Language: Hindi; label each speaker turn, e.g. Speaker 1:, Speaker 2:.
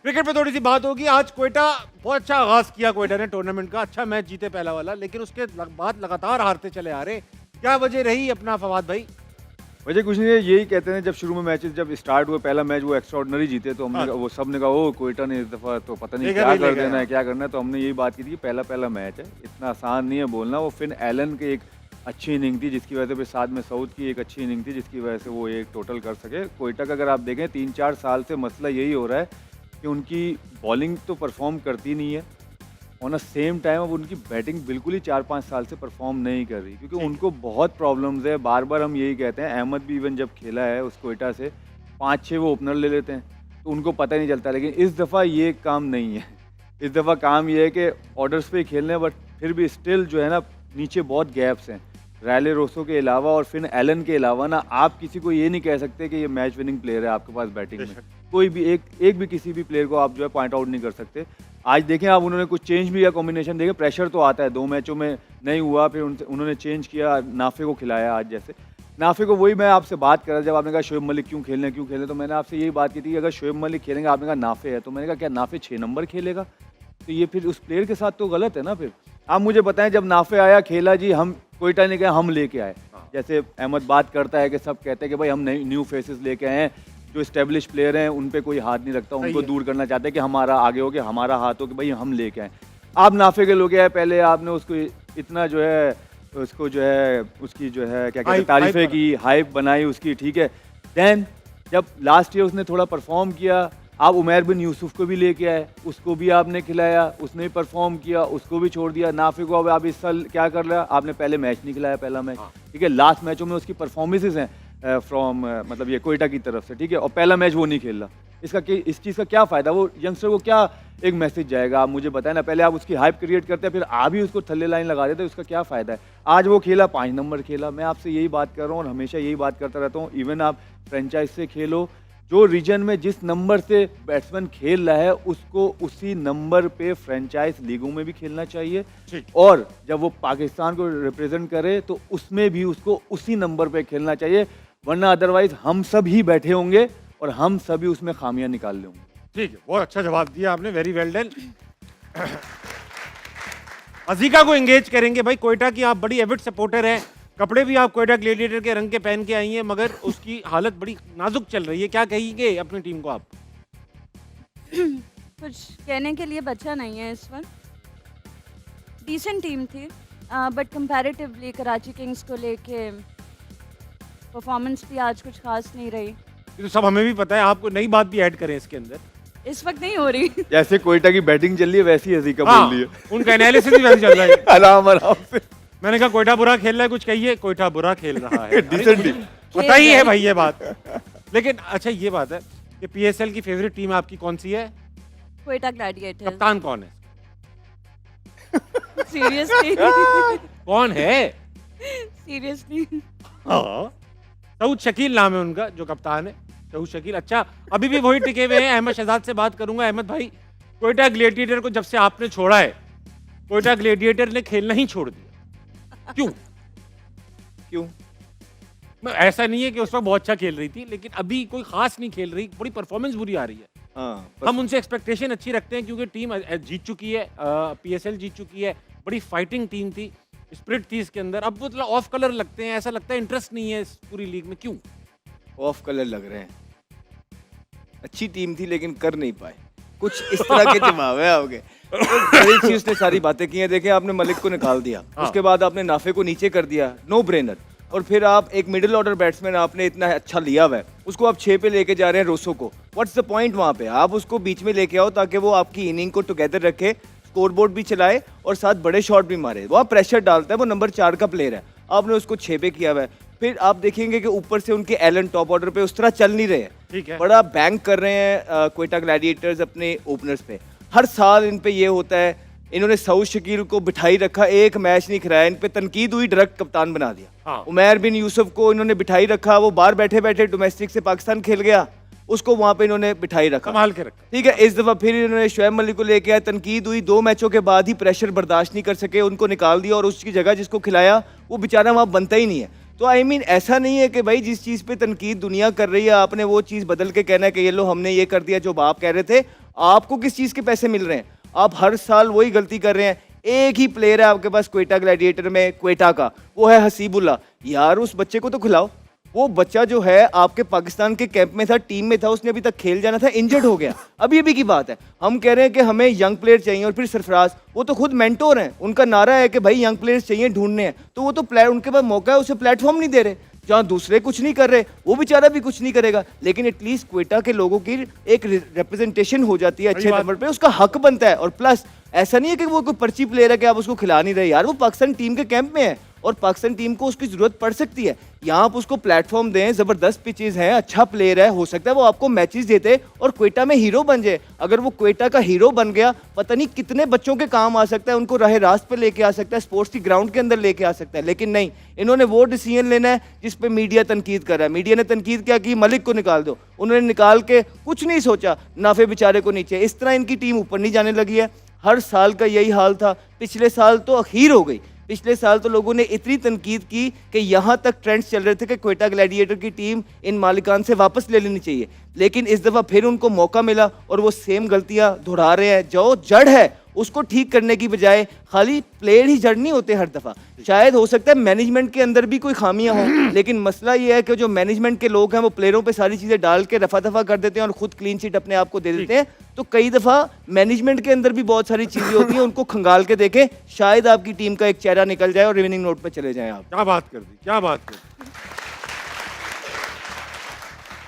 Speaker 1: क्रिकेट पे थोड़ी सी बात होगी। आज क्वेटा बहुत अच्छा आगाज किया क्वेटा ने टूर्नामेंट का, अच्छा मैच जीते पहला वाला, लेकिन उसके बाद लगातार हारते चले आ रहे। क्या वजह रही अपना फवाद भाई?
Speaker 2: वजह कुछ नहीं है, यही कहते हैं जब शुरू में मैचेस जब स्टार्ट हुए पहला मैच वो एक्स्ट्राऑर्डिनरी जीते तो हमने वो सब ने कहा ओ क्वेटा ने इस दफा तो पता नहीं क्या कर देना है क्या करना है, तो हमने यही बात की थी कि पहला मैच है, इतना आसान नहीं है बोलना। वो फिन एलन की एक अच्छी इनिंग थी जिसकी वजह से फिर साथ में साउथ की एक अच्छी इनिंग थी जिसकी वजह से वो एक टोटल कर सके। क्वेटा का अगर आप देखें 3-4 साल से मसला यही हो रहा है कि उनकी बॉलिंग तो परफॉर्म करती नहीं है, ऑन अ सेम टाइम अब उनकी बैटिंग बिल्कुल ही 4-5 साल से परफॉर्म नहीं कर रही, क्योंकि उनको बहुत प्रॉब्लम्स है। बार बार हम यही कहते हैं, अहमद भी इवन जब खेला है उस क्वेटा से 5-6 वो ओपनर ले लेते हैं तो उनको पता ही नहीं चलता, लेकिन इस दफ़ा ये काम नहीं है। इस दफ़ा काम ये है कि ऑर्डर्स पे खेलने हैं, बट फिर भी स्टिल जो है ना नीचे बहुत गैप्स हैं। रैले रोसो के अलावा और फिन एलन के अलावा ना आप किसी को ये नहीं कह सकते कि ये मैच विनिंग प्लेयर है आपके पास बैटिंग में। कोई भी एक भी किसी भी प्लेयर को आप जो है पॉइंट आउट नहीं कर सकते। आज देखें आप, उन्होंने कुछ चेंज भी किया कॉम्बिनेशन, देखें प्रेशर तो आता है, 2 मैचों में नहीं हुआ, फिर उन्होंने चेंज किया, नाफे को खिलाया आज। जैसे नाफे को, वही मैं आपसे बात कर रहा, जब आपने कहा शोएब मलिक क्यों खेलने तो मैंने आपसे यही बात की थी कि अगर शोएब मलिक खेलेंगे, आपने कहा नाफे है, तो मैंने कहा क्या नाफे 6 नंबर खेलेगा? तो ये फिर उस प्लेयर के साथ तो गलत है ना। फिर आप मुझे बताएं, जब नाफे आया खेला जी, हम कोयटा ने कहा हम लेके आए, जैसे अहमद बात करता है कि सब कहते हैं कि भाई हम न्यू फेसेस लेके आए हैं, जो स्टेब्लिश प्लेयर हैं उन पे कोई हाथ नहीं रखता, उनको दूर करना चाहते हैं कि हमारा आगे हो, कि हमारा हाथ हो, कि भाई हम लेके आए। आप नाफे के लोग आए, पहले आपने उसको इतना जो है उसको जो है उसकी जो है क्या कहते हैं तारीफें की, हाइप बनाई उसकी, ठीक है। देन जब लास्ट ईयर उसने थोड़ा परफॉर्म किया, आप उमैर बिन यूसुफ को भी लेके आए, उसको भी आपने खिलाया, उसने भी परफॉर्म किया, उसको भी छोड़ दिया। नाफे को अब आप इस साल क्या कर रहा, आपने पहले मैच नहीं खिलाया, पहला मैच, ठीक है। लास्ट मैचों में उसकी परफॉर्मेंसेज हैं फ्रॉम मतलब ये कोयटा की तरफ से, ठीक है, और पहला मैच वो नहीं खेल रहा। इस चीज़ का क्या फ़ायदा? वो यंगस्टर को क्या एक मैसेज जाएगा? आप मुझे बताएं ना। पहले आप उसकी हाइप क्रिएट करते हैं, फिर आप ही उसको थल्ले लाइन लगा देते हैं, उसका क्या फ़ायदा है? आज वो खेला 5 नंबर खेला। मैं आपसे यही बात कर रहा हूँ और हमेशा यही बात करता रहता हूँ, इवन आप फ्रेंचाइज से खेलो, जो रीजन में जिस नंबर से बैट्समैन खेल रहा है उसको उसी नंबर पे फ्रेंचाइज लीगों में भी खेलना चाहिए, और जब वो पाकिस्तान को रिप्रेजेंट करे तो उसमें भी उसको उसी नंबर पे खेलना चाहिए, वरना अदरवाइज हम सब ही बैठे होंगे और हम सभी उसमें खामियां निकाल लेंगे।
Speaker 1: ठीक है, बहुत अच्छा जवाब दिया आपने, वेरी वेल डन। अजीका को एंगेज करेंगे। भाई कोयटा की आप बड़ी एविड सपोर्टर हैं, कपड़े भी आप कोयटा ग्लेडिएटर के रंग के पहन के आई हैं, मगर उसकी हालत बड़ी नाजुक चल रही है, क्या कहेंगे अपनी टीम को आप?
Speaker 3: कुछ कहने के लिए बचा नहीं है इस वक्त। डिसेंट टीम थी, बट कंपैरेटिवली कराची किंग्स को लेके परफॉर्मेंस भी आज कुछ खास नहीं रही।
Speaker 1: ये तो सब हमें भी पता है, आपको नई बात भी ऐड करें इसके अंदर।
Speaker 3: इस वक्त नहीं हो रही।
Speaker 2: जैसे कोयटा की बैटिंग चल रही है वैसी अजीका बोल रही है,
Speaker 1: उनका एनालिसिस भी वैसे चल रहा है।
Speaker 2: आराम से
Speaker 1: मैंने कहा कोयटा बुरा खेल रहा है, कुछ कहिए। कोयटा बुरा खेल रहा है,
Speaker 2: डिसेंट टीम,
Speaker 1: पता ही है भाई ये बात। लेकिन अच्छा ये बात है कि पीएसएल की फेवरेट टीम आपकी कौन सी है?
Speaker 3: कोयटा ग्लैडिएटर्स।
Speaker 1: कप्तान कौन है?
Speaker 3: सीरियसली?
Speaker 1: कौन है?
Speaker 3: सीरियसली?
Speaker 1: हाँ, सऊद शकील नाम है उनका, जो कप्तान है, सऊद शकील। अच्छा, अभी भी वही टिके हुए हैं। अहमद शहजाद से बात करूंगा। अहमद भाई, कोयटा ग्लेडिएटर को जब से आपने छोड़ा है, कोयटा ग्लेडिएटर ने खेलना ही छोड़ दिया, क्यों? ऐसा नहीं है कि उस वक्त बहुत अच्छा खेल रही थी, लेकिन अभी कोई खास नहीं खेल रही, बड़ी परफॉर्मेंस बुरी आ रही है। हम उनसे एक्सपेक्टेशन अच्छी रखते हैं क्योंकि टीम जीत चुकी है, पीएसएल जीत चुकी है, बड़ी फाइटिंग टीम थी, स्पिरिट थी इसके अंदर। अब वो थोड़ा ऑफ कलर लगते हैं, ऐसा लगता है इंटरेस्ट नहीं है इस पूरी लीग में, क्यों?
Speaker 4: ऑफ कलर लग रहे हैं। अच्छी टीम थी लेकिन कर नहीं पाए, कुछ इस तरह के जवाब है आपके। बड़ी चीज उसने सारी बातें की हैं। देखें, आपने मलिक को निकाल दिया, उसके बाद आपने नाफे को नीचे कर दिया, नो ब्रेनर, और फिर आप एक मिडिल ऑर्डर बैट्समैन आपने इतना अच्छा लिया हुआ है, उसको आप 6 पे लेके जा रहे हैं रोसो को। What's the point? वहाँ पे आप उसको बीच में लेके आओ ताकि वो आपकी इनिंग को टुगेदर रखे, स्कोरबोर्ड भी चलाए और साथ बड़े शॉट भी मारे। वो प्रेशर डालता है, वो नंबर 4 का प्लेयर है, आपने उसको 6 पे किया हुआ है। फिर आप देखेंगे कि ऊपर से उनके एलन टॉप ऑर्डर पे उस तरह चल नहीं रहे हैं,
Speaker 1: ठीक है,
Speaker 4: बड़ा बैंक कर रहे हैं कोयटा ग्लैडिएटर्स अपने ओपनर्स पे। हर साल इन पे ये होता है, इन्होंने सऊद शकील को बिठाई रखा, एक मैच नहीं खिलाया, इन पे तनकीद हुई, डायरेक्ट कप्तान बना दिया। उमैर बिन यूसुफ को इन्होंने बिठाई रखा, वो बाहर बैठे बैठे डोमेस्टिक से पाकिस्तान खेल गया, उसको वहां पे इन्होंने बिठाई रखा,
Speaker 1: संभाल के रखा,
Speaker 4: ठीक है। इस दफा फिर इन्होंने शोएब मलिक को लेके आए, तनकीद हुई, 2 मैचों के बाद ही प्रेशर बर्दाश्त नहीं कर सके, उनको निकाल दिया और उसकी जगह जिसको खिलाया वो बेचारा वहां बनता ही नहीं है। तो आई मीन ऐसा नहीं है कि भाई जिस चीज़ पे तनकीद दुनिया कर रही है आपने वो चीज़ बदल के कहना है कि ये लो हमने ये कर दिया जो आप कह रहे थे। आपको किस चीज़ के पैसे मिल रहे हैं? आप हर साल वही गलती कर रहे हैं। एक ही प्लेयर है आपके पास क्वेटा ग्लैडिएटर में, क्वेटा का, वो है हसीबुल्ला। यार उस बच्चे को तो खिलाओ। वो बच्चा जो है आपके पाकिस्तान के कैंप में था, टीम में था, उसने अभी तक खेल जाना था, इंजर्ड हो गया। अभी अभी की बात है। हम कह रहे हैं कि हमें यंग प्लेयर चाहिए, और फिर सरफराज वो तो खुद मेंटोर हैं, उनका नारा है कि भाई यंग प्लेयर्स चाहिए, ढूंढने हैं। तो वो तो प्लेयर, उनके पास मौका है, उसे प्लेटफॉर्म नहीं दे रहे। जहाँ दूसरे कुछ नहीं कर रहे वो बेचारा भी कुछ नहीं करेगा, लेकिन एटलीस्ट क्वेटा के लोगों की एक रिप्रेजेंटेशन हो जाती है अच्छे नंबर पे, उसका हक बनता है। और प्लस ऐसा नहीं है कि वो कोई पर्ची प्लेयर है कि आप उसको खिला नहीं रहे। यार वो पाकिस्तान टीम के कैंप में है और पाकिस्तान टीम को उसकी जरूरत पड़ सकती है। यहाँ आप उसको प्लेटफॉर्म दें, जबरदस्त पिचेस हैं, अच्छा प्लेयर है, हो सकता है वो आपको मैचेस देते और क्वेटा में हीरो बन जाए। अगर वो क्वेटा का हीरो बन गया, पता नहीं कितने बच्चों के काम आ सकता है, उनको राह रास्त पे लेके आ सकता है, स्पोर्ट्स की ग्राउंड के अंदर लेके आ सकता है। लेकिन नहीं, इन्होंने वो डिसीजन लेना है जिस पे मीडिया तनकीद कर रहा है। मीडिया ने तनकीद क्या की? मलिक को निकाल दो। उन्होंने निकाल के कुछ नहीं सोचा, नाफे बेचारे को नीचे। इस तरह इनकी टीम ऊपर नहीं जाने लगी है। हर साल का यही हाल था। पिछले साल तो अखीर हो गई। पिछले साल तो लोगों ने इतनी तनकीद की कि यहाँ तक ट्रेंड्स चल रहे थे कि क्वेटा ग्लैडिएटर की टीम इन मालिकान से वापस ले लेनी चाहिए। लेकिन इस दफ़ा फिर उनको मौका मिला और वो सेम गलतियाँ दोहरा रहे हैं। जो जड़ है उसको ठीक करने की बजाय खाली प्लेयर ही जड़ नहीं होते हर दफ़ा। शायद हो सकता है मैनेजमेंट के अंदर भी कोई खामियां हों, लेकिन मसला ये है कि जो मैनेजमेंट के लोग हैं वो प्लेयरों पे सारी चीज़ें डाल के रफा दफा कर देते हैं और खुद क्लीन शीट अपने आप को दे देते हैं। तो कई दफ़ा मैनेजमेंट के अंदर भी बहुत सारी चीज़ें होती हैं, उनको खंगाल के देखें, शायद आपकी टीम का एक चेहरा निकल जाए और विनिंग नोट पर चले जाएं आप।
Speaker 1: क्या बात कर दी, क्या बात कर दी।